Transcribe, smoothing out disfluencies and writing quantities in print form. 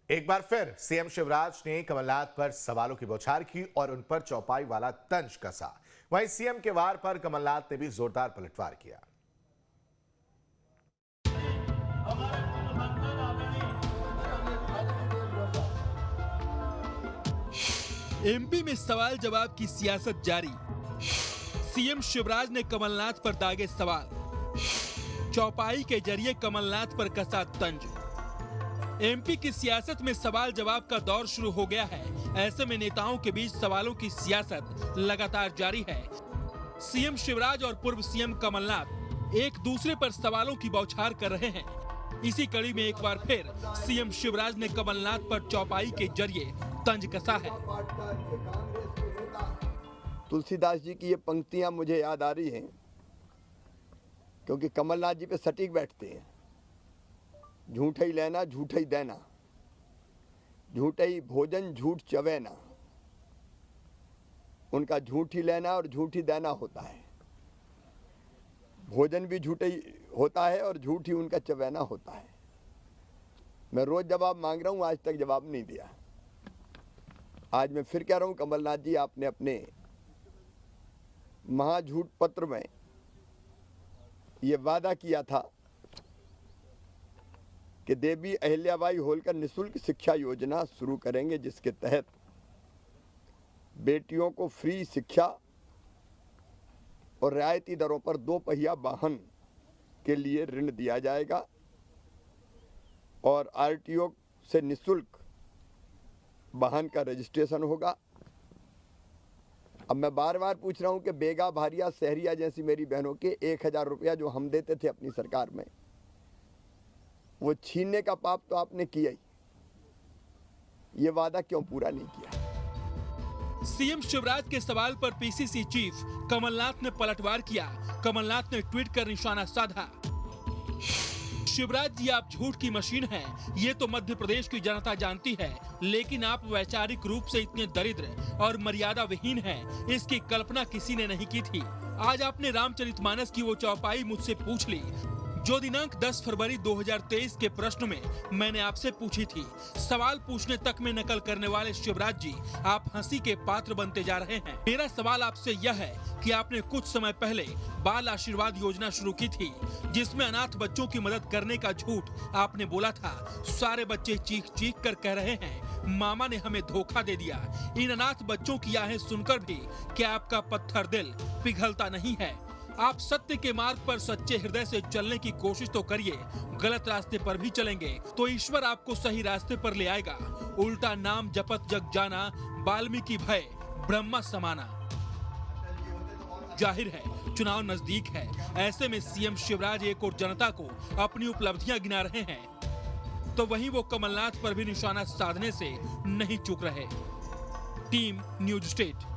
एक बार फिर सीएम शिवराज ने कमलनाथ पर सवालों की बौछार की और उन पर चौपाई वाला तंज कसा। वहीं सीएम के वार पर कमलनाथ ने भी जोरदार पलटवार किया। एमपी में सवाल जवाब की सियासत जारी। सीएम शिवराज ने कमलनाथ पर दागे सवाल। चौपाई के जरिए कमलनाथ पर कसा तंज। एमपी की सियासत में सवाल जवाब का दौर शुरू हो गया है। ऐसे में नेताओं के बीच सवालों की सियासत लगातार जारी है। सीएम शिवराज और पूर्व सीएम कमलनाथ एक दूसरे पर सवालों की बौछार कर रहे हैं। इसी कड़ी में एक बार फिर सीएम शिवराज ने कमलनाथ पर चौपाई के जरिए तंज कसा है। तुलसीदास जी की ये पंक्तियां मुझे याद आ रही हैं, क्योंकि कमलनाथ जी पे सटीक बैठते हैं। झूठे ही लेना झूठे ही देना, झूठे ही भोजन झूठ चवेना। उनका झूठ ही लेना और झूठ ही देना होता है। भोजन भी झूठे ही होता है और झूठ ही उनका चवेना होता है। मैं रोज जवाब मांग रहा हूं, आज तक जवाब नहीं दिया। आज मैं फिर कह रहा हूं, कमलनाथ जी, आपने अपने महाझूठ पत्र में ये वादा किया था कि देवी अहिल्याबाई होलकर निःशुल्क शिक्षा योजना शुरू करेंगे, जिसके तहत बेटियों को फ्री शिक्षा और रियायती दरों पर 2 पहिया वाहन के लिए ऋण दिया जाएगा और आरटीओ से निःशुल्क वाहन का रजिस्ट्रेशन होगा। अब मैं बार बार पूछ रहा हूं कि बेगा, भारिया, शहरिया जैसी मेरी बहनों के 1000 रुपया जो हम देते थे अपनी सरकार में, वो छीनने का पाप तो आपने किया ही। ये वादा क्यों पूरा नहीं किया? सीएम शिवराज के सवाल पर पीसीसी चीफ कमलनाथ ने पलटवार किया। कमलनाथ ने ट्वीट कर निशाना साधा। शिवराज जी, आप झूठ की मशीन हैं। ये तो मध्य प्रदेश की जनता जानती है, लेकिन आप वैचारिक रूप से इतने दरिद्र और मर्यादा विहीन हैं, इसकी कल्पना किसी ने नहीं की थी। आज आपने रामचरितमानस की वो चौपाई मुझसे पूछ ली जो दिनांक 10 फरवरी 2023 के प्रश्न में मैंने आपसे पूछी थी। सवाल पूछने तक में नकल करने वाले शिवराज जी, आप हंसी के पात्र बनते जा रहे हैं। मेरा सवाल आपसे यह है कि आपने कुछ समय पहले बाल आशीर्वाद योजना शुरू की थी, जिसमें अनाथ बच्चों की मदद करने का झूठ आपने बोला था। सारे बच्चे चीख चीख कर कह रहे हैं, मामा ने हमें धोखा दे दिया। इन अनाथ बच्चों की आहें सुनकर भी क्या आपका पत्थर दिल पिघलता नहीं है? आप सत्य के मार्ग पर सच्चे हृदय से चलने की कोशिश तो करिए। गलत रास्ते पर भी चलेंगे तो ईश्वर आपको सही रास्ते पर ले आएगा। उल्टा नाम जपत जग जाना, वाल्मीकि भय ब्रह्मा समाना। जाहिर है चुनाव नजदीक है। ऐसे में सीएम शिवराज एक और जनता को अपनी उपलब्धियां गिना रहे हैं, तो वहीं वो कमलनाथ पर भी निशाना साधने से नहीं चूक रहे। Team news state.